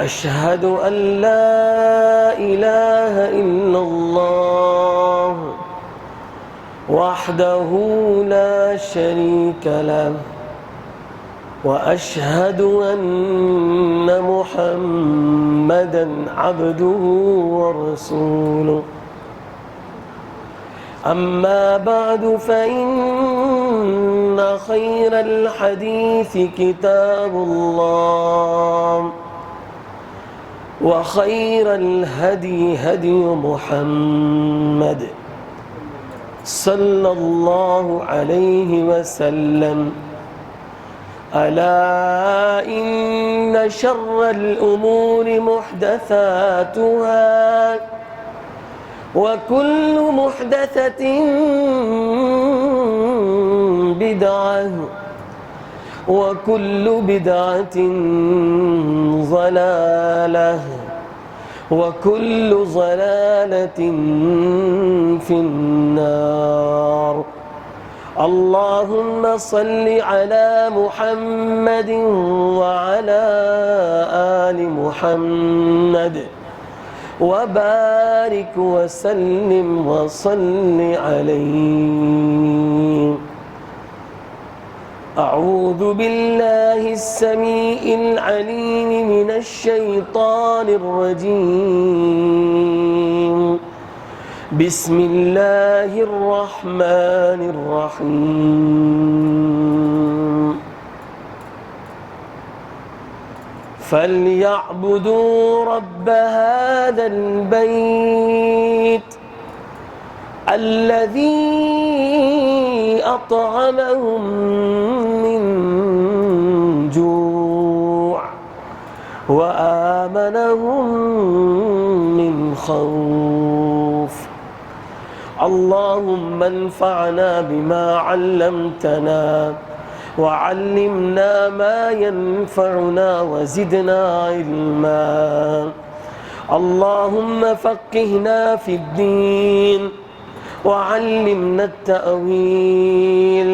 أشهد أن لا إله إلا الله وحده لا شريك له وأشهد أن محمدا عبده ورسوله أما بعد فإن خير الحديث كتاب الله وخير الهدي هدي محمد صلى الله عليه وسلم ألا إن شر الأمور محدثاتها وكل محدثة بدعة وكل بدعة ضلالة وكل ضلالة في النار. اللهم صل على محمد وعلى آل محمد وبارك وسلم وصل عليه. أعوذ بالله السميع العليم من الشيطان الرجيم. بسم الله الرحمن الرحيم. فليعبدوا رب هذا البيت الذي أطعمهم من جوع وآمنهم من خوف. اللهم انفعنا بما علمتنا وعلمنا ما ينفعنا وزدنا علما. اللهم فقهنا في الدين وعلمنا التأويل.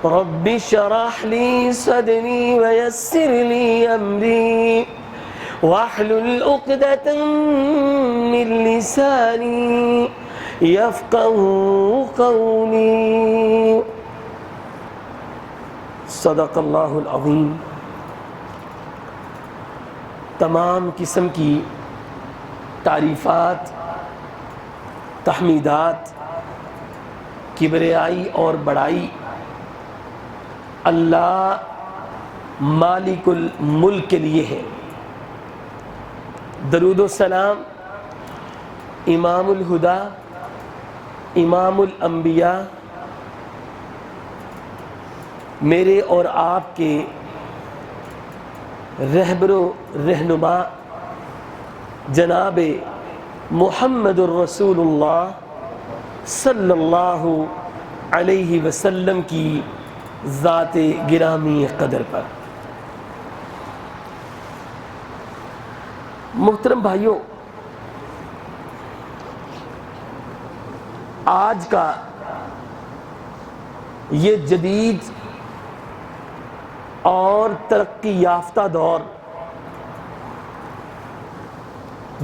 رب اشرح لي صدري ويسر لي أمري واحلل عقدة من لساني يفقهوا قولي. صدق اللہ العظیم. تمام قسم کی تعریفات، تحمیدات، کبریائی اور بڑائی اللہ مالک الملک کے لیے ہے. درود و سلام امام الہدا، امام الانبیاء، میرے اور آپ کے رہبر و رہنما جناب محمد الرسول اللہ صلی اللہ علیہ وسلم کی ذات گرامی قدر پر. محترم بھائیوں، آج کا یہ جدید اور ترقی یافتہ دور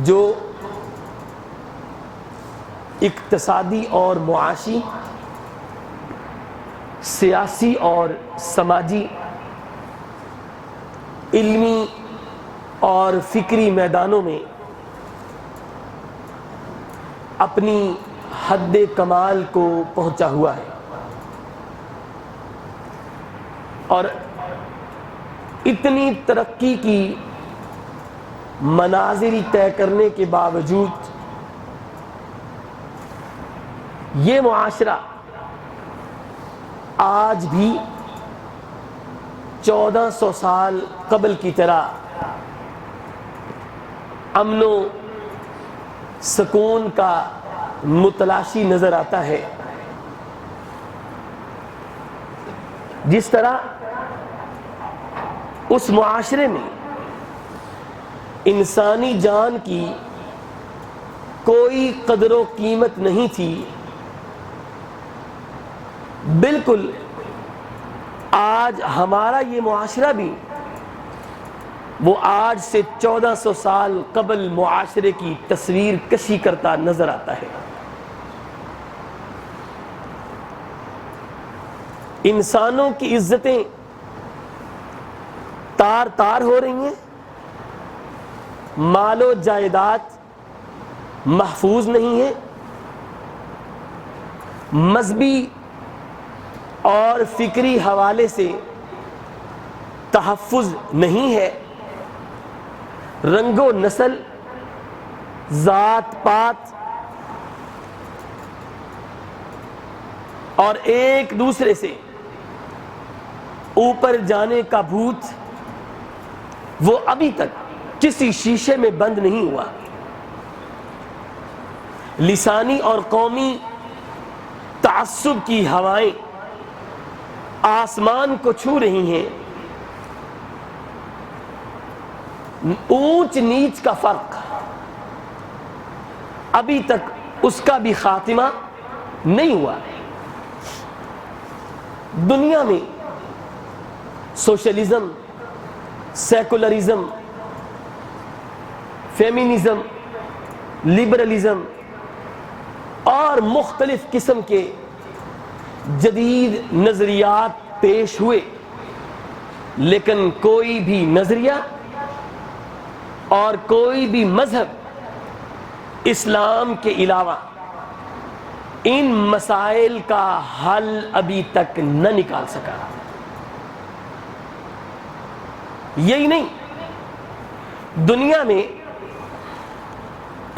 جو اقتصادی اور معاشی، سیاسی اور سماجی، علمی اور فکری میدانوں میں اپنی حد کمال کو پہنچا ہوا ہے، اور اتنی ترقی کی منازل طے کرنے کے باوجود یہ معاشرہ آج بھی 1400 سال قبل کی طرح امن و سکون کا متلاشی نظر آتا ہے. جس طرح اس معاشرے میں انسانی جان کی کوئی قدر و قیمت نہیں تھی، بالکل آج ہمارا یہ معاشرہ بھی وہ آج سے 1400 سال قبل معاشرے کی تصویر کشی کرتا نظر آتا ہے۔ انسانوں کی عزتیں تار تار ہو رہی ہیں، مال و جائیداد محفوظ نہیں ہے، مذہبی اور فکری حوالے سے تحفظ نہیں ہے، رنگ و نسل، ذات پات اور ایک دوسرے سے اوپر جانے کا بھوت وہ ابھی تک کسی شیشے میں بند نہیں ہوا۔ لسانی اور قومی تعصب کی ہوائیں آسمان کو چھو رہی ہیں، اونچ نیچ کا فرق ابھی تک اس کا بھی خاتمہ نہیں ہوا۔ دنیا میں سوشلزم، سیکولرزم، فیمینزم، لبرلزم اور مختلف قسم کے جدید نظریات پیش ہوئے، لیکن کوئی بھی نظریہ اور کوئی بھی مذہب اسلام کے علاوہ ان مسائل کا حل ابھی تک نہ نکال سکا۔ یہی نہیں، دنیا میں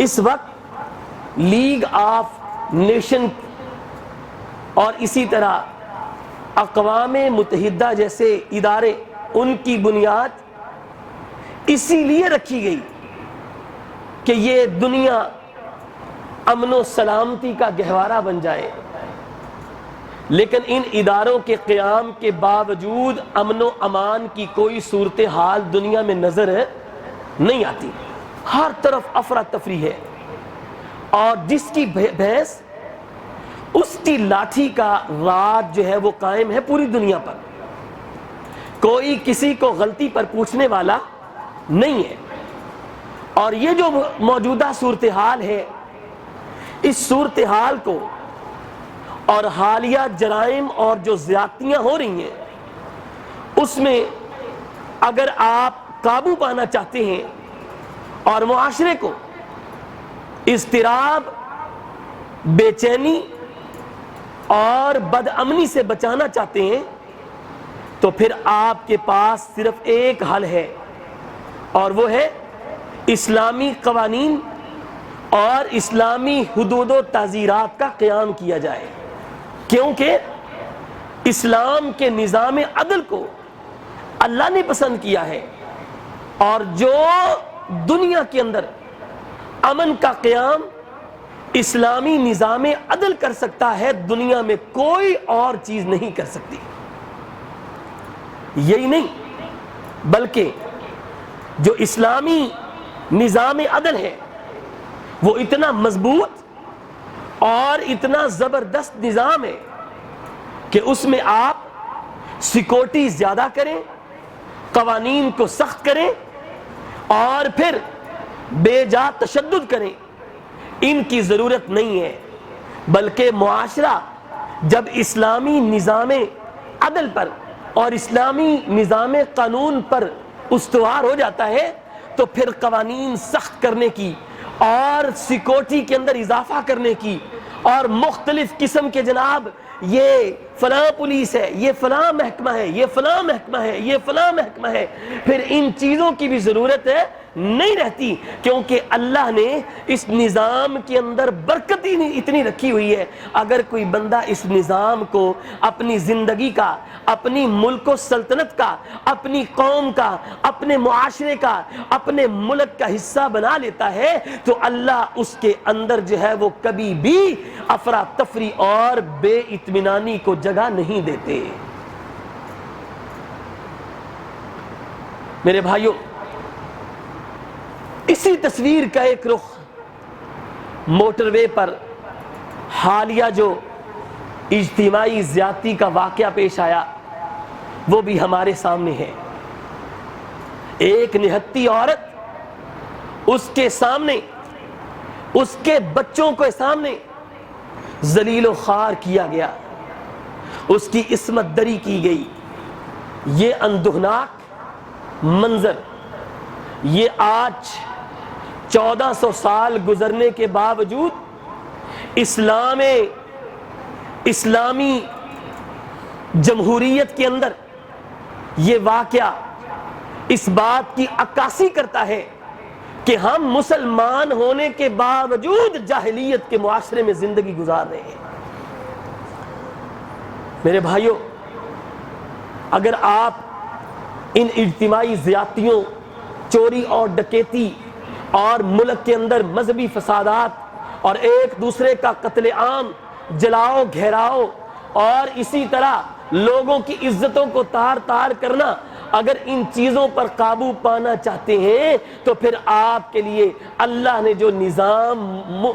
اس وقت لیگ آف نیشن اور اسی طرح اقوام متحدہ جیسے ادارے، ان کی بنیاد اسی لیے رکھی گئی کہ یہ دنیا امن و سلامتی کا گہوارہ بن جائے، لیکن ان اداروں کے قیام کے باوجود امن و امان کی کوئی صورتحال دنیا میں نظر نہیں آتی۔ ہر طرف افراتفری ہے، اور جس کی بھینس اس کی لاٹھی کا راج جو ہے وہ قائم ہے پوری دنیا پر، کوئی کسی کو غلطی پر پوچھنے والا نہیں ہے۔ اور یہ جو موجودہ صورتحال ہے، اس صورتحال کو اور حالیہ جرائم اور جو زیادتیاں ہو رہی ہیں، اس میں اگر آپ قابو پانا چاہتے ہیں اور معاشرے کو اضطراب، بے چینی اور بد امنی سے بچانا چاہتے ہیں، تو پھر آپ کے پاس صرف ایک حل ہے، اور وہ ہے اسلامی قوانین اور اسلامی حدود و تعزیرات کا قیام کیا جائے، کیونکہ اسلام کے نظام عدل کو اللہ نے پسند کیا ہے، اور جو دنیا کے اندر امن کا قیام اسلامی نظام عدل کر سکتا ہے، دنیا میں کوئی اور چیز نہیں کر سکتی۔ یہی نہیں بلکہ جو اسلامی نظام عدل ہے وہ اتنا مضبوط اور اتنا زبردست نظام ہے کہ اس میں آپ سیکورٹی زیادہ کریں، قوانین کو سخت کریں اور پھر بے جا تشدد کریں، ان کی ضرورت نہیں ہے، بلکہ معاشرہ جب اسلامی نظام عدل پر اور اسلامی نظام قانون پر استوار ہو جاتا ہے تو پھر قوانین سخت کرنے کی اور سیکورٹی کے اندر اضافہ کرنے کی اور مختلف قسم کے جناب یہ فلاں پولیس ہے، یہ فلاں محکمہ ہے، یہ فلاں محکمہ ہے، یہ فلاں محکمہ ہے، پھر ان چیزوں کی بھی ضرورت ہے نہیں رہتی، کیونکہ اللہ نے اس نظام کے اندر برکت ہی اتنی رکھی ہوئی ہے۔ اگر کوئی بندہ اس نظام کو اپنی زندگی کا، اپنی ملک و سلطنت کا، اپنی قوم کا، اپنے معاشرے کا، اپنے ملک کا حصہ بنا لیتا ہے تو اللہ اس کے اندر جو ہے وہ کبھی بھی افراتفری اور بے اطمینانی کو جگہ نہیں دیتے۔ میرے بھائیوں، اسی تصویر کا ایک رخ موٹر وے پر حالیہ جو اجتماعی زیادتی کا واقعہ پیش آیا وہ بھی ہمارے سامنے ہے۔ ایک نہتی عورت، اس کے سامنے اس کے بچوں کے سامنے ذلیل و خوار کیا گیا، اس کی عصمت دری کی گئی۔ یہ اندوہناک منظر، یہ آج 1400 سال گزرنے کے باوجود اسلامی جمہوریت کے اندر یہ واقعہ اس بات کی عکاسی کرتا ہے کہ ہم مسلمان ہونے کے باوجود جاہلیت کے معاشرے میں زندگی گزار رہے ہیں۔ میرے بھائیوں، اگر آپ ان اجتماعی زیادتیوں، چوری اور ڈکیتی اور ملک کے اندر مذہبی فسادات اور ایک دوسرے کا قتل عام، جلاؤ گھیراؤ اور اسی طرح لوگوں کی عزتوں کو تار تار کرنا، اگر ان چیزوں پر قابو پانا چاہتے ہیں تو پھر آپ کے لیے اللہ نے جو نظام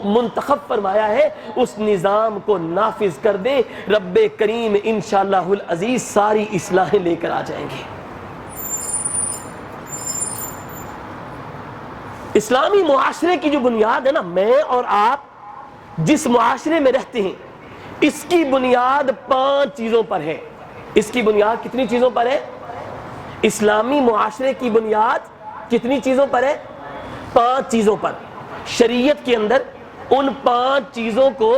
منتخب فرمایا ہے اس نظام کو نافذ کر دیں۔ رب کریم انشاءاللہ العزیز ساری اصلاحیں لے کر آ جائیں گے۔ اسلامی معاشرے کی جو بنیاد ہے نا، میں اور آپ جس معاشرے میں رہتے ہیں اس کی بنیاد 5 چیزوں پر ہے۔ اس کی بنیاد کتنی چیزوں پر ہے؟ اسلامی معاشرے کی بنیاد کتنی چیزوں پر ہے؟ 5 چیزوں پر۔ شریعت کے اندر ان 5 چیزوں کو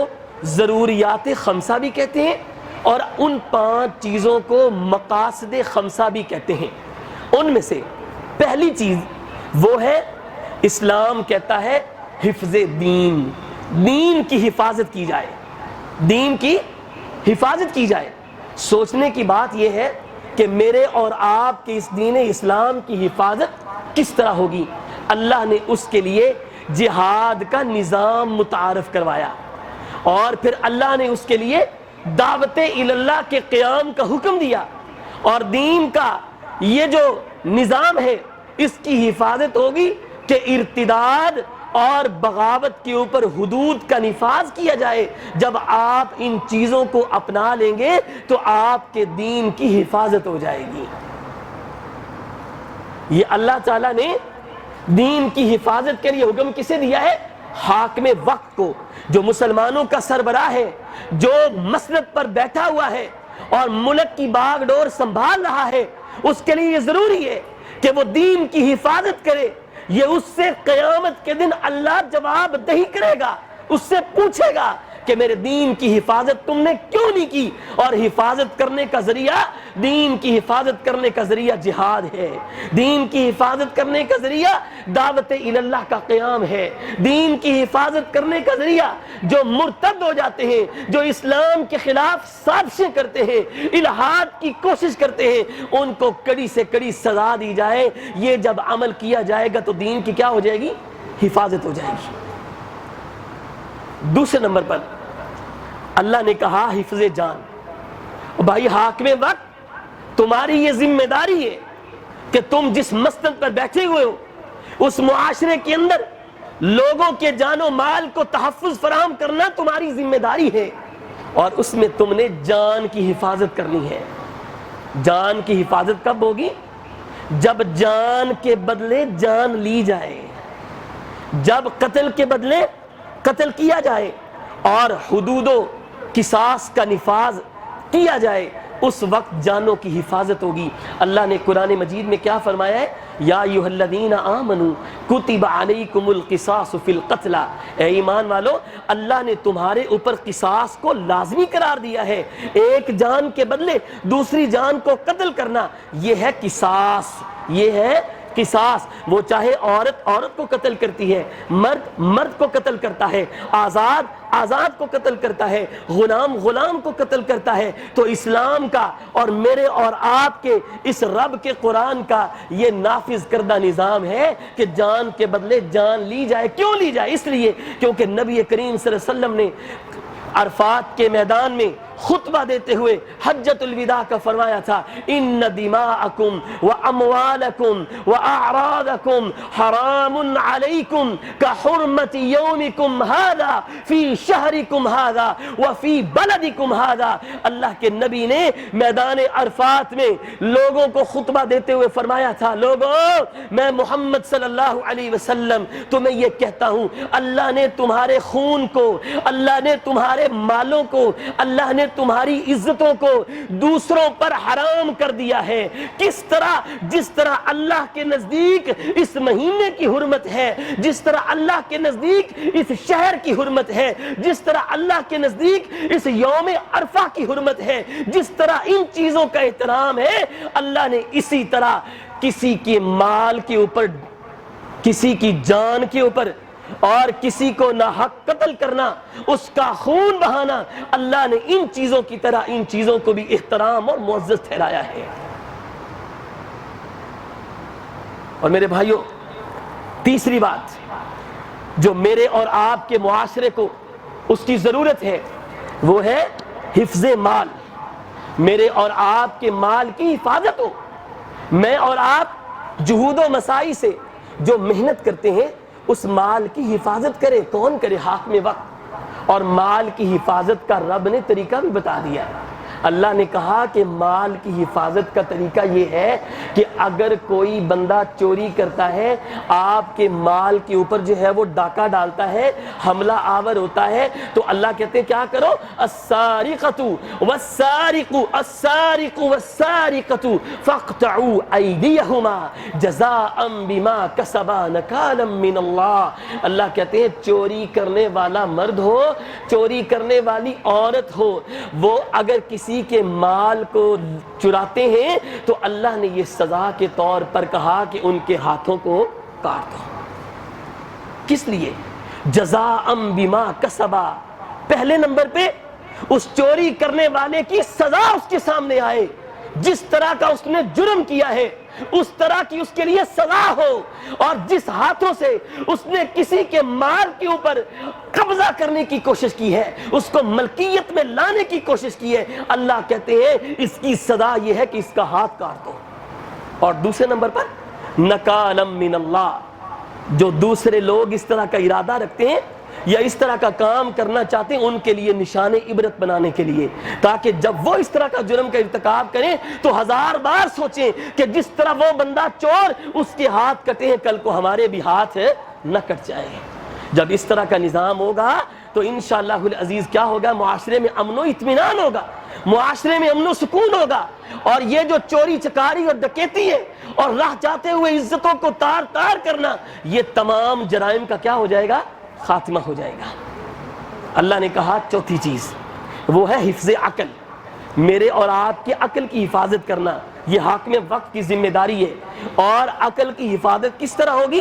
ضروریات خمسہ بھی کہتے ہیں اور ان 5 چیزوں کو مقاصد خمسہ بھی کہتے ہیں۔ ان میں سے پہلی چیز وہ ہے، اسلام کہتا ہے حفظ دین، دین کی حفاظت کی جائے، دین کی حفاظت کی جائے۔ سوچنے کی بات یہ ہے کہ میرے اور آپ کے اس دین اسلام کی حفاظت کس طرح ہوگی؟ اللہ نے اس کے لیے جہاد کا نظام متعارف کروایا، اور پھر اللہ نے اس کے لیے دعوت اللہ کے قیام کا حکم دیا، اور دین کا یہ جو نظام ہے اس کی حفاظت ہوگی کہ ارتداد اور بغاوت کے اوپر حدود کا نفاذ کیا جائے۔ جب آپ ان چیزوں کو اپنا لیں گے تو آپ کے دین کی حفاظت ہو جائے گی۔ یہ اللہ تعالیٰ نے دین کی حفاظت کے لیے حکم کسے دیا ہے؟ حاکم وقت کو، جو مسلمانوں کا سربراہ ہے، جو مسند پر بیٹھا ہوا ہے اور ملک کی باغ ڈور سنبھال رہا ہے۔ اس کے لیے یہ ضروری ہے کہ وہ دین کی حفاظت کرے۔ یہ اس سے قیامت کے دن اللہ جواب دہی کرے گا، اس سے پوچھے گا کہ میرے دین کی حفاظت تم نے کیوں نہیں کی؟ اور حفاظت کرنے کا ذریعہ، دین کی حفاظت کرنے کا ذریعہ جہاد ہے، دین کی حفاظت کرنے کا ذریعہ دعوت اللہ کا قیام ہے، دین کی حفاظت کرنے کا ذریعہ جو مرتد ہو جاتے ہیں، جو اسلام کے خلاف سازشیں کرتے ہیں، الہاد کی کوشش کرتے ہیں، ان کو کڑی سے کڑی سزا دی جائے۔ یہ جب عمل کیا جائے گا تو دین کی کیا ہو جائے گی؟ حفاظت ہو جائے گی۔ دوسرے نمبر پر اللہ نے کہا حفظ جان۔ بھائی حاکم وقت، تمہاری یہ ذمہ داری ہے کہ تم جس مسند پر بیٹھے ہوئے ہو اس معاشرے کے اندر لوگوں کے جان و مال کو تحفظ فراہم کرنا تمہاری ذمہ داری ہے، اور اس میں تم نے جان کی حفاظت کرنی ہے۔ جان کی حفاظت کب ہوگی؟ جب جان کے بدلے جان لی جائے، جب قتل کے بدلے قتل کیا جائے اور حدود و قصاص کا نفاذ کیا جائے، اس وقت جانوں کی حفاظت ہوگی۔ اللہ نے قرآن مجید میں کیا فرمایا ہے؟ یا ایھا الذین آمنوا کتب علیکم القصاص فی القتل، اے ایمان والو، اللہ نے تمہارے اوپر قصاص کو لازمی قرار دیا ہے۔ ایک جان کے بدلے دوسری جان کو قتل کرنا، یہ ہے قصاص، یہ ہے قصاص۔ وہ چاہے عورت کو قتل کرتی ہے، مرد کو قتل کرتا ہے، آزاد کو قتل کرتا ہے، غلام کو قتل کرتا ہے، تو اسلام کا اور میرے اور آپ کے اس رب کے قرآن کا یہ نافذ کردہ نظام ہے کہ جان کے بدلے جان لی جائے۔ کیوں لی جائے؟ اس لیے کیونکہ نبی کریم صلی اللہ علیہ وسلم نے عرفات کے میدان میں خطبہ دیتے ہوئے حجۃ الوداع کا فرمایا تھا، ان دماءکم واموالکم واعراضکم حرام علیکم کحرمت یومکم ھذا فی شہرکم ھذا وفی بلدکم ھذا۔ اللہ کے نبی نے میدان عرفات میں لوگوں کو خطبہ دیتے ہوئے فرمایا تھا، لوگوں میں محمد صلی اللہ علیہ وسلم تمہیں یہ کہتا ہوں، اللہ نے تمہارے خون کو، اللہ نے تمہارے مالوں کو، اللہ نے تمہاری عزتوں کو دوسروں پر حرام کر دیا ہے۔ کس طرح؟ جس طرح اللہ کے نزدیک اس مہینے کی حرمت ہے، جس طرح اللہ کے نزدیک اس شہر کی حرمت ہے، جس طرح اللہ کے نزدیک اس یوم عرفہ کی حرمت ہے، جس طرح ان چیزوں کا احترام ہے، اللہ نے اسی طرح کسی کے مال کے اوپر، کسی کی جان کے اوپر اور کسی کو ناحق قتل کرنا، اس کا خون بہانا، اللہ نے ان چیزوں کی طرح ان چیزوں کو بھی احترام اور معزز ٹھہرایا ہے۔ اور میرے بھائیوں، تیسری بات جو میرے اور آپ کے معاشرے کو اس کی ضرورت ہے وہ ہے حفظ مال۔ میرے اور آپ کے مال کی حفاظت ہو۔ میں اور آپ جہود و مساعی سے جو محنت کرتے ہیں اس مال کی حفاظت کرے۔ کون کرے؟ حاکم وقت۔ اور مال کی حفاظت کا رب نے طریقہ بھی بتا دیا۔ اللہ نے کہا کہ مال کی حفاظت کا طریقہ یہ ہے کہ اگر کوئی بندہ چوری کرتا ہے، آپ کے مال کے اوپر جو ہے وہ ڈاکہ ڈالتا ہے، حملہ آور ہوتا ہے، تو اللہ کہتے ہیں کیا کرو؟ السارقۃ والسارق السارق والسارقۃ فاقطعوا ایدیہما جزاء بما کسبا نکالا من اللہ۔ اللہ کہتے ہیں چوری کرنے والا مرد ہو، چوری کرنے والی عورت ہو، وہ اگر کسی کے مال کو چراتے ہیں تو اللہ نے یہ سزا کے طور پر کہا کہ ان کے ہاتھوں کو کاٹ دو۔ کس لیے؟ جزاء بما کسبا۔ پہلے نمبر پہ اس چوری کرنے والے کی سزا اس کے سامنے آئے، جس طرح کا اس نے جرم کیا ہے اس طرح کی اس کے لیے سزا ہو، اور جس ہاتھوں سے اس نے کسی کے مال کے اوپر قبضہ کرنے کی کوشش کی ہے، اس کو ملکیت میں لانے کی کوشش کی ہے، اللہ کہتے ہیں اس کی سزا یہ ہے کہ اس کا ہاتھ کاٹ دو۔ اور دوسرے نمبر پر نکالا من اللہ، جو دوسرے لوگ اس طرح کا ارادہ رکھتے ہیں یا اس طرح کا کام کرنا چاہتے ہیں ان کے لیے نشان عبرت بنانے کے لیے، تاکہ جب وہ اس طرح کا جرم کا ارتکاب کریں تو ہزار بار سوچیں کہ جس طرح وہ بندہ چور اس کے ہاتھ کٹے ہیں، کل کو ہمارے بھی ہاتھ نہ کٹ جائیں۔ جب اس طرح کا نظام ہوگا تو انشاءاللہ العزیز کیا ہوگا؟ معاشرے میں امن و اطمینان ہوگا، معاشرے میں امن و سکون ہوگا، اور یہ جو چوری چکاری اور ڈکیتی ہے اور راہ جاتے ہوئے عزتوں کو تار تار کرنا، یہ تمام جرائم کا کیا ہو جائے گا؟ خاتمہ ہو جائے گا۔ اللہ نے کہا چوتھی چیز وہ ہے حفظ عقل۔ میرے اور آپ کی عقل کی حفاظت کرنا یہ حاکم وقت کی ذمہ داری ہے۔ اور عقل کی حفاظت کس طرح ہوگی؟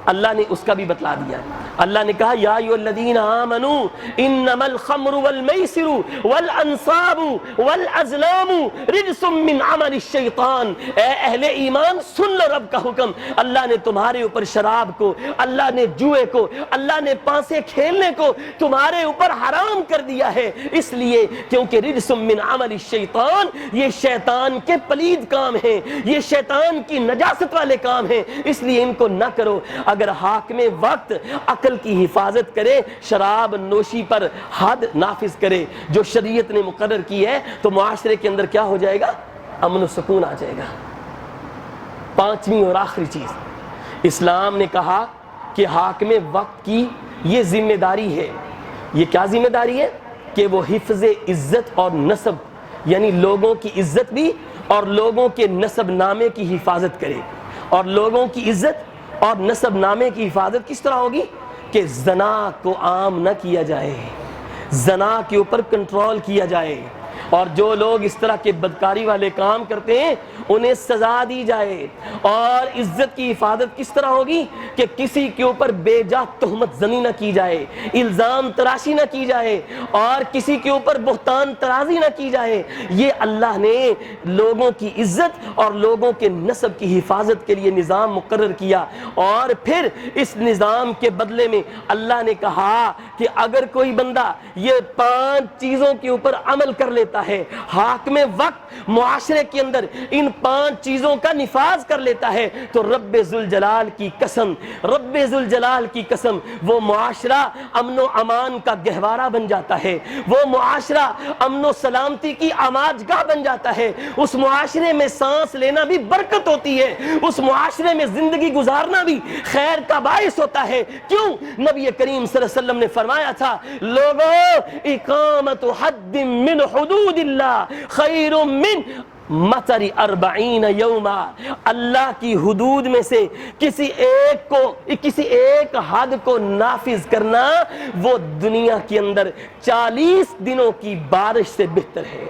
اللہ نے اس کا بھی بتلا دیا۔ اللہ نے کہا یا ایھا الذین آمنوا انما الخمر والمیسر والانصاب والازلام رجس من عمل الشیطان۔ اے اہل ایمان سن لو رب کا حکم، اللہ نے تمہارے اوپر شراب کو، اللہ نے جوئے کو، اللہ نے پانسے کھیلنے کو تمہارے اوپر حرام کر دیا ہے، اس لیے کیونکہ رجس من عمل الشیطان، یہ شیطان کے پلید کام ہیں، یہ شیطان کی نجاست والے کام ہیں، اس لیے ان کو نہ کرو۔ اگر حاکم وقت عقل کی حفاظت کرے، شراب نوشی پر حد نافذ کرے جو شریعت نے مقرر کی ہے، تو معاشرے کے اندر کیا ہو جائے گا؟ امن و سکون آ جائے گا۔ پانچویں اور آخری چیز، اسلام نے کہا کہ حاکم وقت کی یہ ذمہ داری ہے۔ یہ کیا ذمہ داری ہے؟ کہ وہ حفظ عزت اور نسب، یعنی لوگوں کی عزت بھی اور لوگوں کے نسب نامے کی حفاظت کرے۔ اور لوگوں کی عزت اور نسب نامے کی حفاظت کس طرح ہوگی؟ کہ زنا کو عام نہ کیا جائے، زنا کے اوپر کنٹرول کیا جائے، اور جو لوگ اس طرح کے بدکاری والے کام کرتے ہیں انہیں سزا دی جائے۔ اور عزت کی حفاظت کس طرح ہوگی کہ کسی کے اوپر بے جا تہمت زنی نہ کی جائے، الزام تراشی نہ کی جائے، اور کسی کے اوپر بہتان ترازی نہ کی جائے۔ یہ اللہ نے لوگوں کی عزت اور لوگوں کے نسب کی حفاظت کے لیے نظام مقرر کیا۔ اور پھر اس نظام کے بدلے میں اللہ نے کہا کہ اگر کوئی بندہ یہ 5 چیزوں کے اوپر عمل کر لیتا ہے، حاکم وقت معاشرے کے اندر ان 5 چیزوں کا نفاذ کر لیتا ہے، تو رب ذوالجلال کی قسم، رب ذوالجلال کی قسم، وہ معاشرہ امن و امان کا گہوارہ بن جاتا ہے، وہ معاشرہ امن و سلامتی کی آماجگاہ بن جاتا ہے۔ اس معاشرے میں سانس لینا بھی برکت ہوتی ہے، اس معاشرے میں زندگی گزارنا بھی خیر کا باعث ہوتا ہے۔ کیوں؟ نبی کریم صلی اللہ علیہ وسلم نے فرمایا تھا، لوگوں اقامت حد من حدود اللہ خیر من مطر 40 یوما، اللہ کی حدود میں سے کسی ایک حد کو نافذ کرنا وہ دنیا کے اندر 40 دنوں کی بارش سے بہتر ہے۔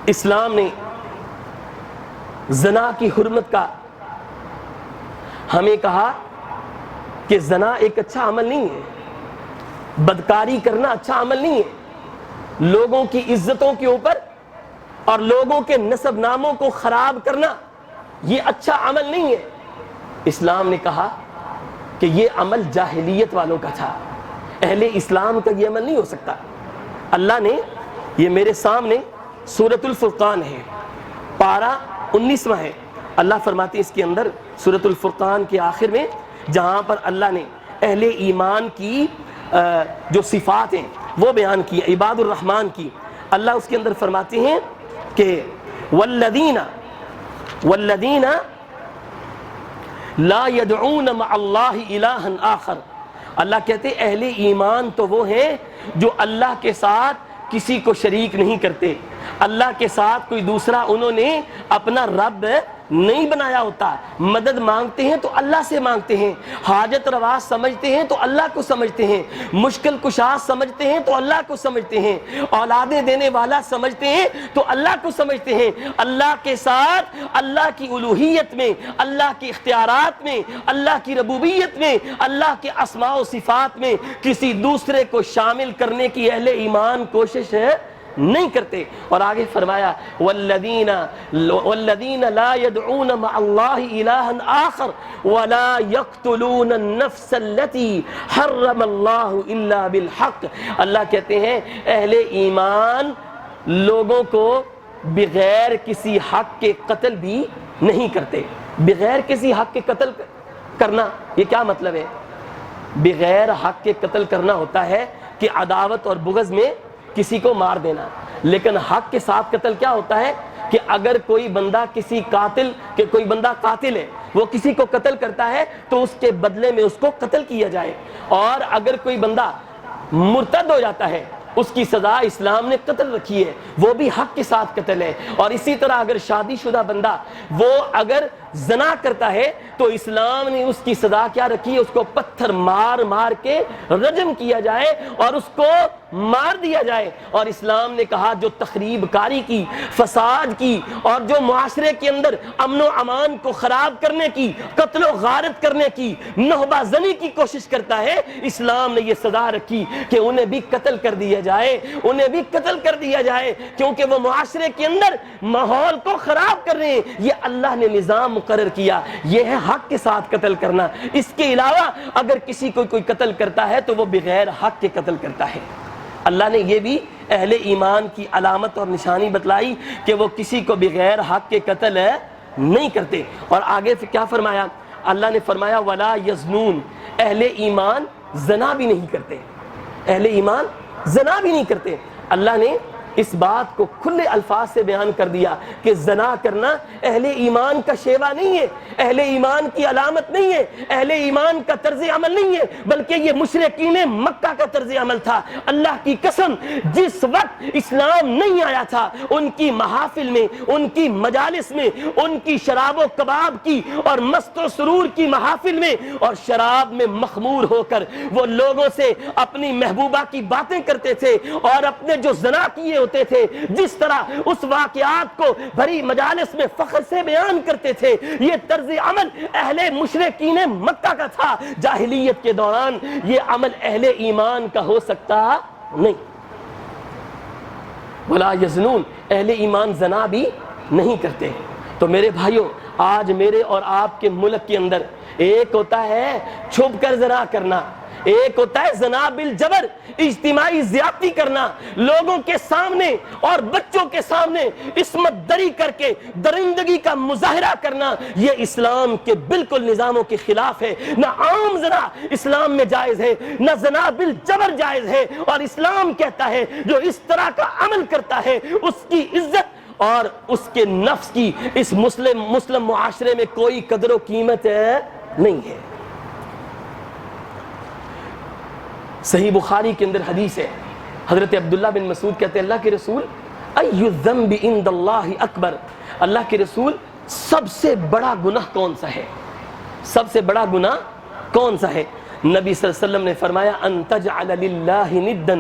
اسلام نے زنا کی حرمت کا ہمیں کہا کہ زنا ایک اچھا عمل نہیں ہے، بدکاری کرنا اچھا عمل نہیں ہے، لوگوں کی عزتوں کے اوپر اور لوگوں کے نسب ناموں کو خراب کرنا یہ اچھا عمل نہیں ہے۔ اسلام نے کہا کہ یہ عمل جاہلیت والوں کا تھا، اہل اسلام کا یہ عمل نہیں ہو سکتا۔ اللہ نے یہ میرے سامنے سورۃ الفرقان ہے، پارہ 19واں ہے، اللہ فرماتے ہیں اس کے اندر سورۃ الفرقان کے آخر میں جہاں پر اللہ نے اہل ایمان کی جو صفات ہیں وہ بیان کی، عباد الرحمن کی، اللہ اس کے اندر فرماتے ہیں کہ والذین لا يدعون مع اللہ الہا آخر، اللہ کہتے ہیں اہل ایمان تو وہ ہیں جو اللہ کے ساتھ کسی کو شریک نہیں کرتے، اللہ کے ساتھ کوئی دوسرا انہوں نے اپنا رب نہیں بنایا ہوتا، مدد مانگتے ہیں تو اللہ سے مانگتے ہیں، حاجت روا سمجھتے ہیں تو اللہ کو سمجھتے ہیں، مشکل کشا سمجھتے ہیں تو اللہ کو سمجھتے ہیں، اولادیں دینے والا سمجھتے ہیں تو اللہ کو سمجھتے ہیں۔ اللہ کے ساتھ اللہ کی الوہیت میں، اللہ کے اختیارات میں، اللہ کی ربوبیت میں، اللہ کے اسماء و صفات میں کسی دوسرے کو شامل کرنے کی اہل ایمان کوشش نہیں کرتے۔ اور آگے فرمایا والذین لا يدعون مع اللہ الہا آخر ولا يقتلون النفس التي حرم اللہ الا بالحق، اللہ کہتے ہیں اہل ایمان لوگوں کو بغیر کسی حق کے قتل بھی نہیں کرتے۔ بغیر کسی حق کے قتل کرنا یہ کیا مطلب ہے؟ بغیر حق کے قتل کرنا ہوتا ہے کہ عداوت اور بغض میں کسی کو مار دینا، لیکن حق کے ساتھ قتل کیا ہوتا ہے کہ اگر کوئی بندہ کوئی بندہ قاتل ہے، وہ کسی کو قتل کرتا ہے تو اس کے بدلے میں اس کو قتل کیا جائے، اور اگر کوئی بندہ مرتد ہو جاتا ہے اس کی سزا اسلام نے قتل رکھی ہے، وہ بھی حق کے ساتھ قتل ہے۔ اور اسی طرح اگر شادی شدہ بندہ وہ اگر زنا کرتا ہے تو اسلام نے اس کی سزا کیا رکھی ہے؟ اس کو پتھر مار مار کے رجم کیا جائے اور اس کو مار دیا جائے۔ اور اسلام نے کہا جو تخریب کاری کی، فساد کی، اور جو معاشرے کے اندر امن و امان کو خراب کرنے کی، قتل و غارت کرنے کی، نہبہ زنی کی کوشش کرتا ہے، اسلام نے یہ سزا رکھی کہ انہیں بھی قتل کر دیا جائے، انہیں بھی قتل کر دیا جائے، کیونکہ وہ معاشرے کے اندر ماحول کو خراب کر رہے ہیں۔ یہ اللہ نے نظام مقرر کیا، یہ ہے حق کے ساتھ قتل کرنا۔ اس کے علاوہ اگر کسی کو کوئی قتل کرتا ہے تو وہ بغیر حق کے قتل کرتا ہے۔ اللہ نے یہ بھی اہل ایمان کی علامت اور نشانی بتلائی کہ وہ کسی کو بغیر حق کے قتل نہیں کرتے۔ اور آگے کیا فرمایا؟ اللہ نے فرمایا ولا یزنون، اہل ایمان زنا بھی نہیں کرتے، اہل ایمان زنا بھی نہیں کرتے۔ اللہ نے اس بات کو کھلے الفاظ سے بیان کر دیا کہ زنا کرنا اہل ایمان کا شیوا نہیں ہے، اہل ایمان کی علامت نہیں ہے، اہل ایمان کا طرز عمل نہیں ہے، بلکہ یہ مشرکین مکہ کا طرز عمل تھا۔ اللہ کی قسم، جس وقت اسلام نہیں آیا تھا ان کی محافل میں، ان کی مجالس میں، ان کی شراب و کباب کی اور مست و سرور کی محافل میں اور شراب میں مخمور ہو کر وہ لوگوں سے اپنی محبوبہ کی باتیں کرتے تھے اور اپنے جو زنا کیے ہوتے تھے جس طرح اس واقعات کو بھری مجالس میں فخر سے بیان کرتے تھے، یہ طرز عمل اہل مشرکین مکہ کا تھا۔ جاہلیت کے دوران یہ عمل اہل ایمان کا ہو سکتا نہیں۔ ولا یزنون، اہل ایمان زنا بھی نہیں کرتے۔ تو میرے بھائیوں، آج میرے اور آپ کے ملک کے اندر ایک ہوتا ہے چھپ کر زنا کرنا، ایک ہوتا ہے زنا بالجبر، اجتماعی زیادتی کرنا، لوگوں کے سامنے اور بچوں کے سامنے عصمت دری کر کے درندگی کا مظاہرہ کرنا۔ یہ اسلام کے بالکل نظاموں کے خلاف ہے۔ نہ عام زنا اسلام میں جائز ہے، نہ زنا بالجبر جائز ہے، اور اسلام کہتا ہے جو اس طرح کا عمل کرتا ہے اس کی عزت اور اس کے نفس کی اس مسلم معاشرے میں کوئی قدر و قیمت نہیں ہے۔ صحیح بخاری کے اندر حدیث ہے، حضرت عبداللہ بن مسعود کہتے ہیں اللہ کے رسول ای الذنب عند اللہ اکبر، اللہ کے رسول سب سے بڑا گناہ کون سا ہے؟ سب سے بڑا گناہ کون سا ہے؟ نبی صلی اللہ علیہ وسلم نے فرمایا ان تجعل للہ ندا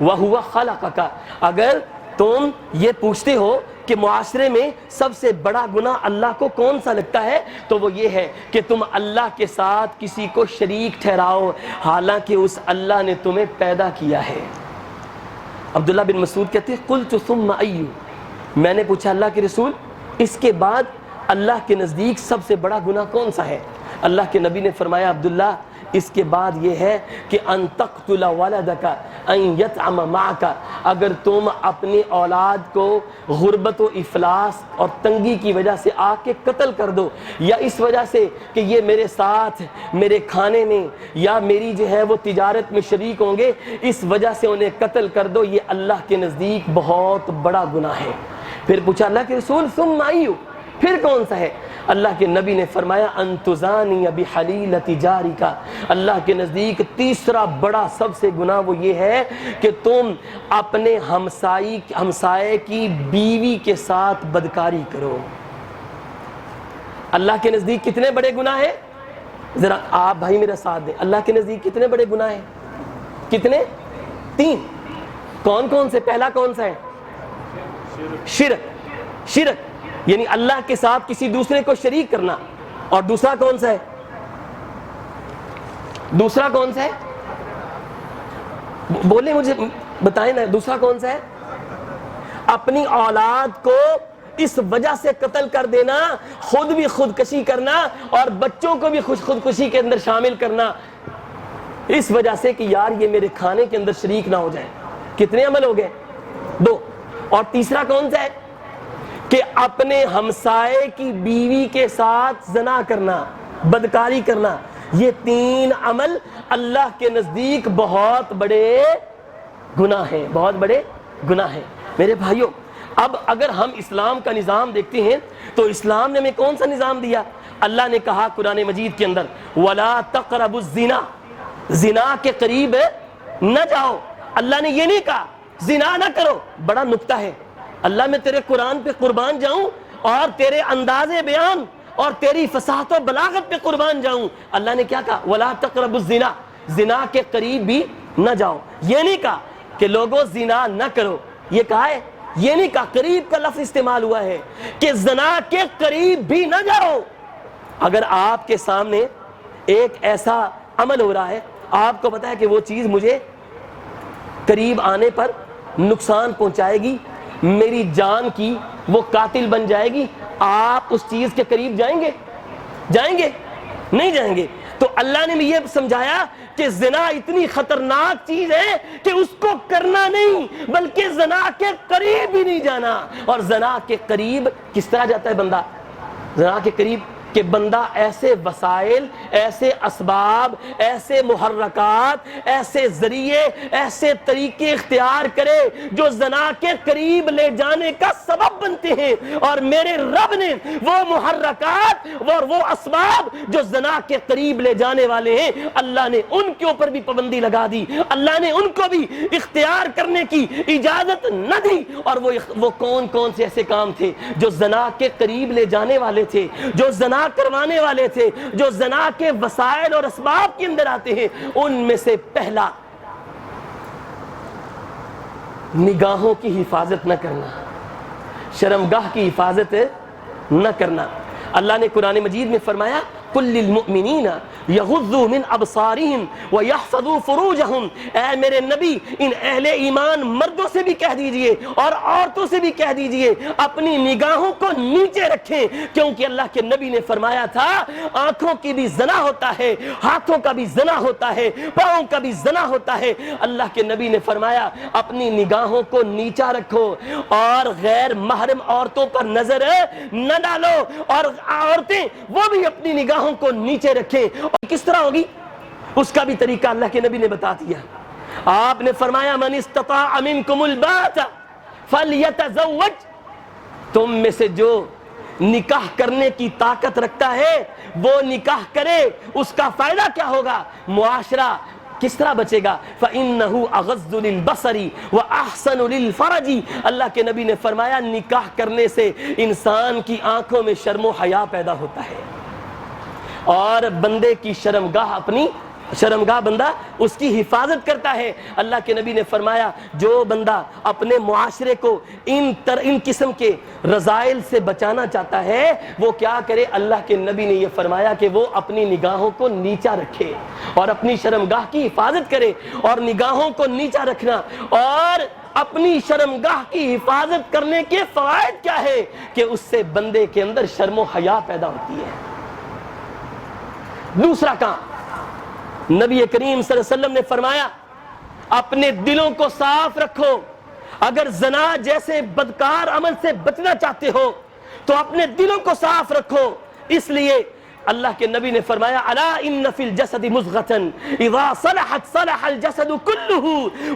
وہو خلقک، اگر تم یہ پوچھتے ہو کہ معاشرے میں سب سے بڑا گناہ اللہ کو کون سا لگتا ہے تو وہ یہ ہے کہ تم اللہ کے ساتھ کسی کو شریک ٹھہراؤ حالانکہ اس اللہ نے تمہیں پیدا کیا ہے۔ عبداللہ بن مسعود کہتے ہیں قلت ثم ای، میں نے پوچھا اللہ کے رسول اس کے بعد اللہ کے نزدیک سب سے بڑا گناہ کون سا ہے؟ اللہ کے نبی نے فرمایا عبداللہ اس کے بعد یہ ہے کہ ان تقتل ولدک ان یطعم معک، اگر تم اپنی اولاد کو غربت و افلاس اور تنگی کی وجہ سے آ کے قتل کر دو، یا اس وجہ سے کہ یہ میرے ساتھ میرے کھانے میں یا میری جو ہے وہ تجارت میں شریک ہوں گے، اس وجہ سے انہیں قتل کر دو، یہ اللہ کے نزدیک بہت بڑا گناہ ہے۔ پھر پوچھا اللہ کے رسول ثم ای، پھر کون سا ہے؟ اللہ کے نبی نے فرمایا ان تزانی بحلیلۃ جارک، اللہ کے نزدیک تیسرا بڑا سب سے گناہ وہ یہ ہے کہ تم اپنے ہمسائے کی بیوی کے ساتھ بدکاری کرو۔ اللہ کے نزدیک کتنے بڑے گناہ ہیں؟ ذرا آپ بھائی میرا ساتھ دیں، اللہ کے نزدیک کتنے بڑے گناہ ہیں؟ کتنے؟ 3۔ کون کون سے؟ پہلا کون سا ہے؟ شرک یعنی اللہ کے ساتھ کسی دوسرے کو شریک کرنا، اور دوسرا کون سا ہے؟ دوسرا کون سا ہے؟ بولے مجھے بتائیں نا، دوسرا کون سا ہے؟ اپنی اولاد کو اس وجہ سے قتل کر دینا، خود بھی خودکشی کرنا اور بچوں کو بھی خودکشی کے اندر شامل کرنا، اس وجہ سے کہ یار یہ میرے کھانے کے اندر شریک نہ ہو جائے۔ کتنے عمل ہو گئے؟ 2۔ اور تیسرا کون سا ہے؟ کہ اپنے ہمسائے کی بیوی کے ساتھ زنا کرنا، بدکاری کرنا۔ یہ 3 عمل اللہ کے نزدیک بہت بڑے گناہ ہیں، بہت بڑے گناہ ہیں۔ میرے بھائیوں، اب اگر ہم اسلام کا نظام دیکھتے ہیں تو اسلام نے ہمیں کون سا نظام دیا؟ اللہ نے کہا قرآن مجید کے اندر وَلَا تَقْرَبُوا الزِّنَا، زنا کے قریب نہ جاؤ۔ اللہ نے یہ نہیں کہا زنا نہ کرو۔ بڑا نکتہ ہے، اللہ میں تیرے قرآن پہ قربان جاؤں اور تیرے انداز بیان اور تیری فصاحت و بلاغت پہ قربان جاؤں۔ اللہ نے کیا کہا؟ وَلَا تَقْرَبُوا الزِّنَا، زنا کے قریب بھی نہ جاؤ۔ یہ نہیں کہا کہ لوگوں زنا نہ کرو، یہ کہا ہے، یہ نہیں کہا، قریب کا لفظ استعمال ہوا ہے کہ زنا کے قریب بھی نہ جاؤ۔ اگر آپ کے سامنے ایک ایسا عمل ہو رہا ہے، آپ کو پتا ہے کہ وہ چیز مجھے قریب آنے پر نقصان پہنچائے گی، میری جان کی وہ قاتل بن جائے گی، آپ اس چیز کے قریب جائیں گے؟ جائیں گے؟ نہیں جائیں گے۔ تو اللہ نے یہ سمجھایا کہ زنا اتنی خطرناک چیز ہے کہ اس کو کرنا نہیں، بلکہ زنا کے قریب بھی نہیں جانا۔ اور زنا کے قریب کس طرح جاتا ہے بندہ؟ زنا کے قریب کہ بندہ ایسے وسائل، ایسے اسباب، ایسے محرکات، ایسے ذریعے، ایسے طریقے اختیار کرے جو زنا کے قریب لے جانے کا سبب بنتے ہیں، اور میرے رب نے وہ محرکات اور وہ اسباب جو زنا کے قریب لے جانے والے ہیں، اللہ نے ان کے اوپر بھی پابندی لگا دی، اللہ نے ان کو بھی اختیار کرنے کی اجازت نہ دی۔ اور وہ کون کون سے ایسے کام تھے جو زنا کے قریب لے جانے والے تھے، جو زنا کروانے والے تھے، جو زنا کے وسائل اور اسباب کے اندر آتے ہیں؟ ان میں سے پہلا، نگاہوں کی حفاظت نہ کرنا، شرمگاہ کی حفاظت نہ کرنا۔ اللہ نے قرآن مجید میں فرمایا قل للمؤمنین یغضوا من ابصارہم ویحفظوا فروجہم، اے میرے نبی ان اہل ایمان مردوں سے بھی کہہ دیجئے اور عورتوں سے بھی کہہ دیجئے اپنی نگاہوں کو نیچے رکھیں، کیونکہ اللہ کے نبی نے فرمایا تھا آنکھوں کی بھی زنا ہوتا ہے، ہاتھوں کا بھی زنا ہوتا ہے، پاؤں کا بھی زنا ہوتا ہے۔ اللہ کے نبی نے فرمایا اپنی نگاہوں کو نیچا رکھو اور غیر محرم عورتوں پر نظر نہ ڈالو، اور عورتیں وہ بھی اپنی نگاہوں کو نیچے رکھیں۔ اور کس طرح ہوگی اس کا بھی طریقہ اللہ کے نبی نے بتا دیا۔ آپ نے فرمایا من استطاع منکم الباءۃ فلیتزوج، تم میں سے جو نکاح کرنے کی طاقت رکھتا ہے وہ نکاح کرے۔ اس کا فائدہ کیا ہوگا؟ معاشرہ کس طرح بچے گا؟ فَإِنَّهُ أَغَضُّ لِلْبَصَرِ وَأَحْسَنُ لِلْفَرَجِ، اللہ کے نبی نے فرمایا نکاح کرنے سے انسان کی آنکھوں میں شرم و حیا پیدا ہوتا ہے، اور بندے کی شرمگاہ، اپنی شرمگاہ بندہ اس کی حفاظت کرتا ہے۔ اللہ کے نبی نے فرمایا جو بندہ اپنے معاشرے کو ان قسم کے رذائل سے بچانا چاہتا ہے وہ کیا کرے؟ اللہ کے نبی نے یہ فرمایا کہ وہ اپنی نگاہوں کو نیچا رکھے اور اپنی شرمگاہ کی حفاظت کرے۔ اور نگاہوں کو نیچا رکھنا اور اپنی شرمگاہ کی حفاظت کرنے کے فوائد کیا ہے؟ کہ اس سے بندے کے اندر شرم و حیا پیدا ہوتی ہے۔ دوسرا کام نبی کریم صلی اللہ علیہ وسلم نے فرمایا اپنے دلوں کو صاف رکھو۔ اگر زنا جیسے بدکار عمل سے بچنا چاہتے ہو تو اپنے دلوں کو صاف رکھو۔ اس لیے اللہ کے نبی نے فرمایا الا ان فی الجسد مضغة اذا صلحت صلح الجسد كله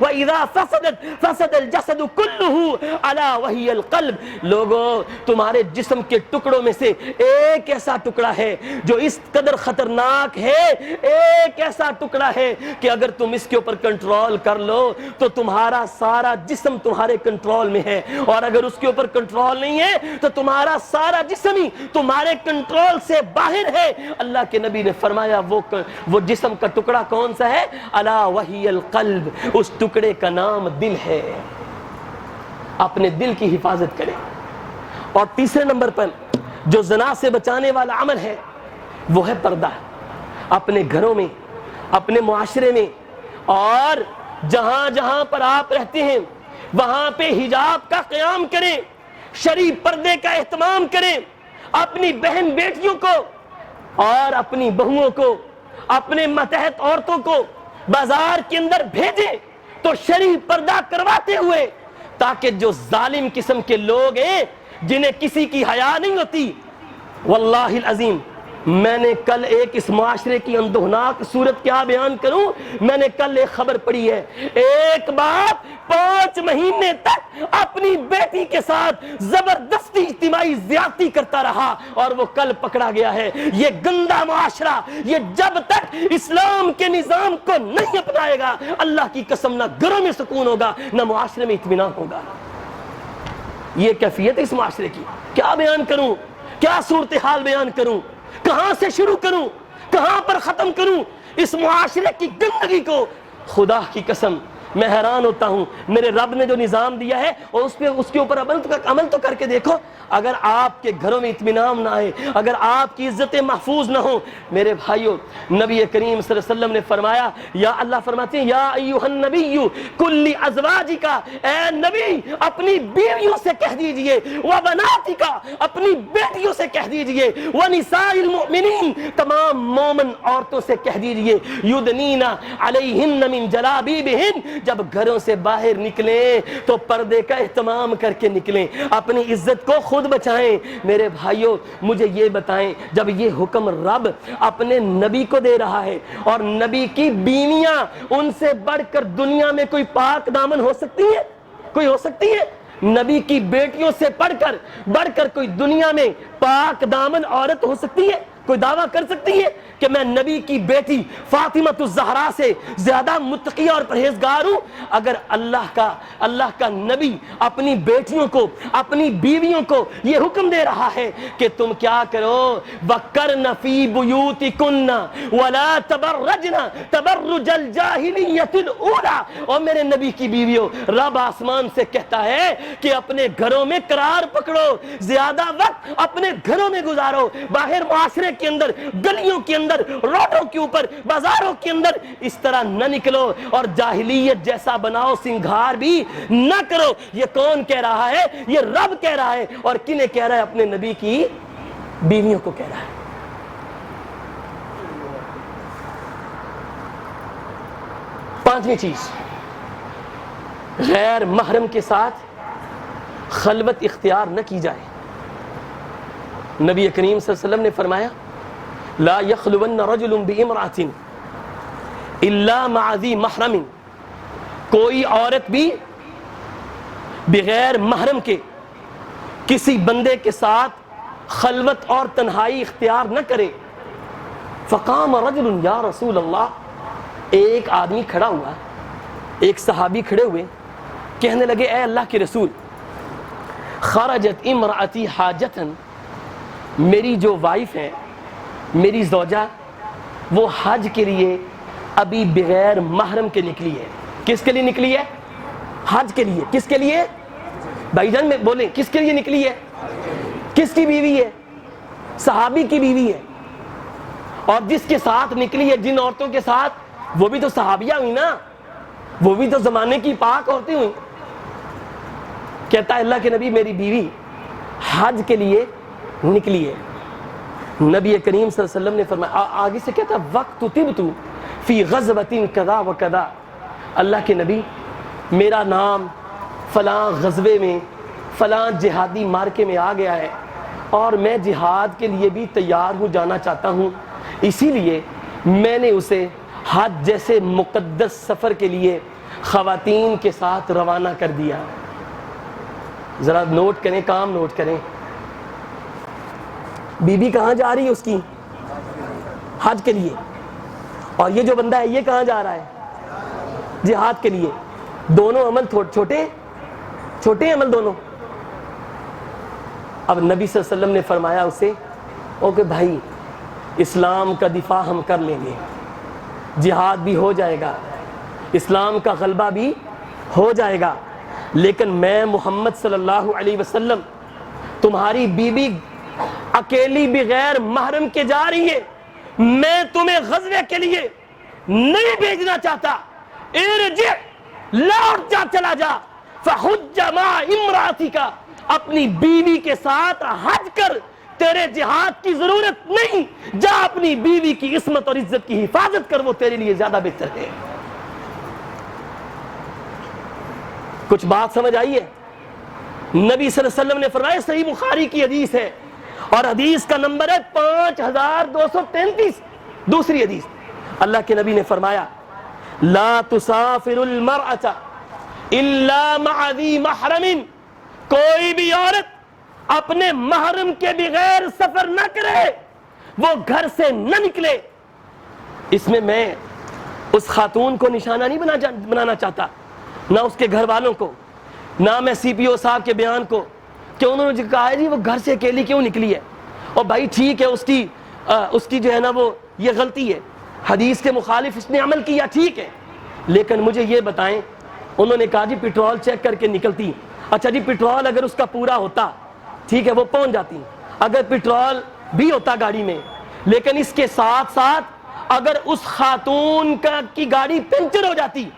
واذا فسدت فسد الجسد كله الا وهي القلب، لوگو تمہارے جسم کے ٹکڑوں میں سے ایک ایسا ٹکڑا ہے جو اس قدر خطرناک ہے، ایک ایسا ٹکڑا ہے کہ اگر تم اس کے اوپر کنٹرول کر لو تو تمہارا سارا جسم تمہارے کنٹرول میں ہے، اور اگر اس کے اوپر کنٹرول نہیں ہے تو تمہارا سارا جسم ہی تمہارے کنٹرول سے باہر ہے۔ اللہ کے نبی نے فرمایا وہ جسم کا ٹکڑا کون سا ہے؟ الا وہی القلب، اس ٹکڑے کا نام دل ہے۔ اپنے دل کی حفاظت کریں۔ اور تیسرے نمبر پر جو زنا سے بچانے والا عمل ہے وہ ہے پردہ۔ اپنے گھروں میں، اپنے معاشرے میں، اور جہاں جہاں پر آپ رہتے ہیں وہاں پہ حجاب کا قیام کریں، شرعی پردے کا اہتمام کریں۔ اپنی بہن بیٹیوں کو اور اپنی بہوؤں کو، اپنے ماتحت عورتوں کو بازار کے اندر بھیجیں تو شرعی پردہ کرواتے ہوئے، تاکہ جو ظالم قسم کے لوگ ہیں جنہیں کسی کی حیا نہیں ہوتی، واللہ العظیم میں نے کل ایک اس معاشرے کی اندوہناک صورت کیا بیان کروں، میں نے کل ایک خبر پڑھی ہے، ایک باپ 5 مہینے تک اپنی بیٹی کے ساتھ زبردستی اجتماعی زیادتی کرتا رہا اور وہ کل پکڑا گیا ہے۔ یہ گندا معاشرہ، یہ جب تک اسلام کے نظام کو نہیں اپنائے گا اللہ کی قسم نہ گھروں میں سکون ہوگا نہ معاشرے میں اطمینان ہوگا۔ یہ کیفیت ہے اس معاشرے کی۔ کیا بیان کروں، کیا صورتحال بیان کروں، کہاں سے شروع کروں، کہاں پر ختم کروں اس معاشرے کی گندگی کو؟ خدا کی قسم میں حیران ہوتا ہوں، میرے رب نے جو نظام دیا ہے اور اس کے اوپر عمل تو کر کے دیکھو۔ اگر آپ کے گھروں میں اطمینان نہ آئے، اگر آپ کی عزتیں محفوظ نہ ہوں، میرے بھائیوں نبی کریم صلی اللہ علیہ وسلم نے فرمایا، یا اللہ فرماتے ہیں یا ایھا النبی قل لازواجک، اے نبی اپنی بیویوں سے کہہ دیجئے، وبناتک اپنی بیٹیوں سے کہہ دیجئے، ونساء المؤمنین تمام مومن عورتوں سے کہہ دیجئے، یدنین علیہن من جلابیبہن، جب گھروں سے باہر نکلیں تو پردے کا اہتمام کر کے نکلیں، اپنی عزت کو خود بچائیں۔ میرے بھائیوں مجھے یہ بتائیں، جب یہ حکم رب اپنے نبی کو دے رہا ہے اور نبی کی بیویاں ان سے بڑھ کر دنیا میں کوئی پاک دامن ہو سکتی ہے؟ کوئی ہو سکتی ہے؟ نبی کی بیٹیوں سے بڑھ کر کوئی دنیا میں پاک دامن عورت ہو سکتی ہے؟ کوئی دعویٰ کر سکتی ہے کہ میں نبی کی بیٹی فاطمہ الزہرا سے زیادہ متقی اور پرہیزگار ہوں؟ اگر اللہ کا نبی اپنی بیٹیوں کو، اپنی بیویوں کو یہ حکم دے رہا ہے کہ تم کیا کرو، وَقَرْنَ فِي بُيُوتِكُنَّ وَلَا تَبَرَّجْنَ تَبَرُّجَ الْجَاهِلِيَّةِ الْأُولَى، اور میرے نبی کی بیویوں، رب آسمان سے کہتا ہے کہ اپنے گھروں میں قرار پکڑو، زیادہ وقت اپنے گھروں میں گزارو، باہر معاشرے کے اندر، گلیوں کے اندر، روڈوں کے اوپر، بازاروں کے اندر اس طرح نہ نکلو اور جاہلیت جیسا بناؤ سنگھار بھی نہ کرو۔ یہ کون کہہ رہا ہے؟ یہ رب کہہ رہا ہے، اور کنہیں کہہ رہا ہے؟ اپنے نبی کی بیویوں کو کہہ رہا ہے۔ پانچویں چیز، غیر محرم کے ساتھ خلوت اختیار نہ کی جائے۔ نبی کریم صلی اللہ علیہ وسلم نے فرمایا لا یخلون رجل بامرأة الا مع ذی محرم، کوئی عورت بھی بغیر محرم کے کسی بندے کے ساتھ خلوت اور تنہائی اختیار نہ کرے۔ فقام رجل یا رسول اللہ، ایک آدمی کھڑا ہوا، ایک صحابی کھڑے ہوئے، کہنے لگے اے اللہ کے رسول، خرجت امرأتی حاجتاً، میری جو وائف ہے، میری زوجہ، وہ حج کے لیے ابھی بغیر محرم کے نکلی ہے۔ کس کے لیے نکلی ہے؟ حج کے لیے۔ کس کے لیے؟ بھائی جان میں بولیں، کس کے لیے نکلی ہے؟ کس کی بیوی ہے؟ صحابی کی بیوی ہے، اور جس کے ساتھ نکلی ہے، جن عورتوں کے ساتھ، وہ بھی تو صحابیہ ہوئی نا، وہ بھی تو زمانے کی پاک عورتیں ہوئی۔ کہتا ہے اللہ کے نبی میری بیوی حج کے لیے نکلی ہے۔ نبی کریم صلی اللہ علیہ وسلم نے فرمایا، آگے سے کہتا وقت طبت فی غزوۃ کذا و کذا، اللہ کے نبی میرا نام فلاں غزوے میں، فلاں جہادی مارکے میں آ گیا ہے، اور میں جہاد کے لیے بھی تیار ہوں، جانا چاہتا ہوں، اسی لیے میں نے اسے حج جیسے مقدس سفر کے لیے خواتین کے ساتھ روانہ کر دیا۔ ذرا نوٹ کریں، کام نوٹ کریں، بی بی کہاں جا رہی ہے؟ اس کی حج کے لیے، اور یہ جو بندہ ہے یہ کہاں جا رہا ہے؟ جہاد کے لیے۔ دونوں عمل چھوٹے چھوٹے عمل دونوں۔ اب نبی صلی اللہ علیہ وسلم نے فرمایا اسے، اوکے بھائی اسلام کا دفاع ہم کر لیں گے، جہاد بھی ہو جائے گا، اسلام کا غلبہ بھی ہو جائے گا، لیکن میں محمد صلی اللہ علیہ وسلم تمہاری بیوی اکیلی بغیر محرم کے جا رہی ہے، میں تمہیں غزوے کے لیے نہیں بھیجنا چاہتا، ارجع، لوٹ جا، چلا جا، فحج مع امرأتک، اپنی بیوی کے ساتھ حج کر، تیرے جہاد کی ضرورت نہیں، جا اپنی بیوی کی عصمت اور عزت کی حفاظت کر، وہ تیرے لیے زیادہ بہتر ہے۔ کچھ بات سمجھ آئی ہے؟ نبی صلی اللہ علیہ وسلم نے فرمایا، صحیح بخاری کی حدیث ہے، اور حدیث کا نمبر ہے 5233، دوسری حدیث، اللہ کے نبی نے فرمایا لا تسافر المرأة الا مع ذی محرم، کوئی بھی عورت اپنے محرم کے بغیر سفر نہ کرے، وہ گھر سے نہ نکلے۔ اس میں اس خاتون کو نشانہ نہیں بنانا چاہتا، نہ اس کے گھر والوں کو، نہ میں سی پی او صاحب کے بیان کو، کہ انہوں نے کہا ہے جی وہ گھر سے اکیلی کیوں نکلی ہے، اور بھائی ٹھیک ہے اس کی جو ہے نا وہ یہ غلطی ہے، حدیث کے مخالف اس نے عمل کیا، ٹھیک ہے، لیکن مجھے یہ بتائیں، انہوں نے کہا جی پیٹرول چیک کر کے نکلتی، اچھا جی پیٹرول اگر اس کا پورا ہوتا ٹھیک ہے وہ پہنچ جاتی، اگر پیٹرول بھی ہوتا گاڑی میں، لیکن اس کے ساتھ ساتھ اگر اس خاتون کی گاڑی پنچر ہو جاتی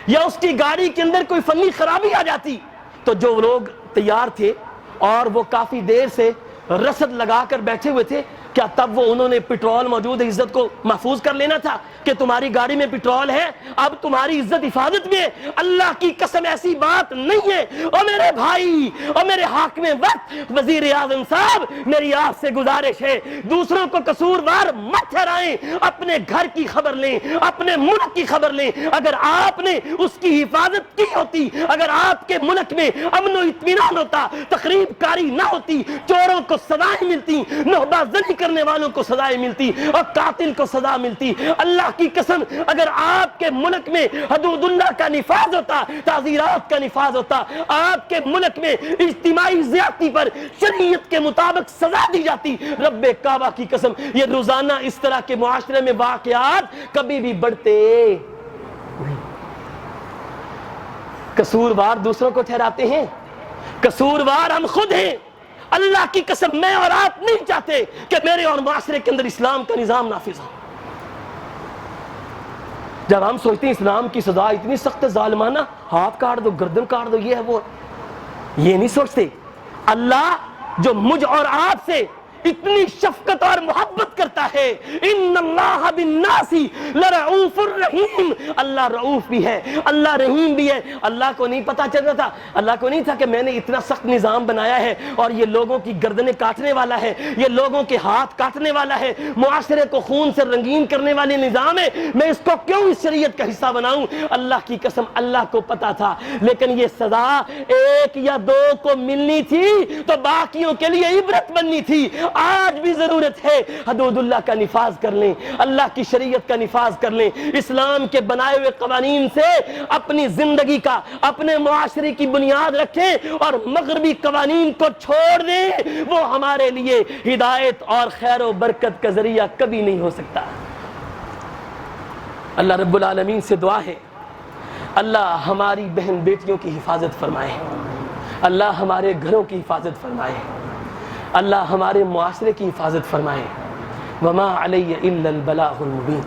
یا اس کی گاڑی کے اندر کوئی فنی خرابی آ جاتی، تو جو لوگ تیار تھے اور وہ کافی دیر سے رسد لگا کر بیٹھے ہوئے تھے، کیا تب وہ انہوں نے پیٹرول موجود عزت کو محفوظ کر لینا تھا کہ تمہاری گاڑی میں پیٹرول ہے اب تمہاری عزت حفاظت میں؟ اللہ کی قسم ایسی بات نہیں ہے۔ اور میرے بھائی اور میرے حاکم وقت وزیر اعظم صاحب، میری آپ سے گزارش ہے دوسروں کو قصوروار مت ٹھہرائیں، اپنے گھر کی خبر لیں، اپنے ملک کی خبر لیں۔ اگر آپ نے اس کی حفاظت کی ہوتی، اگر آپ کے ملک میں امن و اطمینان ہوتا، تخریب کاری نہ ہوتی، چوروں کو سزائیں ملتی، نہبہ زنی کرنے والوں کو سزائیں ملتی اور قاتل کو سزا ملتی، اللہ کی قسم اگر آپ کے ملک میں حدود اللہ کا نفاذ ہوتا، تعزیرات کا نفاذ ہوتا، آپ کے ملک میں اجتماعی زیادتی پر شریعت کے مطابق سزا دی جاتی، رب کعبہ کی قسم یہ روزانہ اس طرح کے معاشرے میں واقعات کبھی بھی بڑھتے نہیں۔ قصوروار دوسروں کو ٹھہراتے ہیں، قصوروار ہم خود ہیں۔ اللہ کی قسم میں اور آپ نہیں چاہتے کہ میرے اور معاشرے کے اندر اسلام کا نظام نافذ ہو۔ جب ہم سوچتے ہیں اسلام کی سزا اتنی سخت ظالمانہ، ہاتھ کاٹ دو، گردن کاٹ دو، یہ ہے وہ، یہ نہیں سوچتے۔ اللہ جو مجھ اور آپ سے اتنی شفقت اور محبت کرتا ہے، ان اللہ بالناس لرؤوف الرحیم، اللہ رؤوف بھی ہے، اللہ رحیم بھی ہے۔ اللہ کو نہیں پتا چل رہا تھا، اللہ کو نہیں تھا کہ میں نے اتنا سخت نظام بنایا ہے اور یہ لوگوں کی گردنیں کاٹنے والا ہے، یہ لوگوں کے ہاتھ کاٹنے والا ہے، معاشرے کو خون سے رنگین کرنے والی نظام ہے، میں اس کو کیوں اس شریعت کا حصہ بناؤں؟ اللہ کی قسم اللہ کو پتا تھا، لیکن یہ سزا ایک یا دو کو ملنی تھی تو باقیوں کے لیے عبرت بننی تھی۔ آج بھی ضرورت ہے حدود اللہ کا نفاذ کر لیں، اللہ کی شریعت کا نفاذ کر لیں، اسلام کے بنائے ہوئے قوانین سے اپنی زندگی کا، اپنے معاشرے کی بنیاد رکھیں اور مغربی قوانین کو چھوڑ دیں، وہ ہمارے لیے ہدایت اور خیر و برکت کا ذریعہ کبھی نہیں ہو سکتا۔ اللہ رب العالمین سے دعا ہے اللہ ہماری بہن بیٹیوں کی حفاظت فرمائے، اللہ ہمارے گھروں کی حفاظت فرمائے، اللہ ہمارے معاشرے کی حفاظت فرمائے۔ وما علی الا البلاغ المبین۔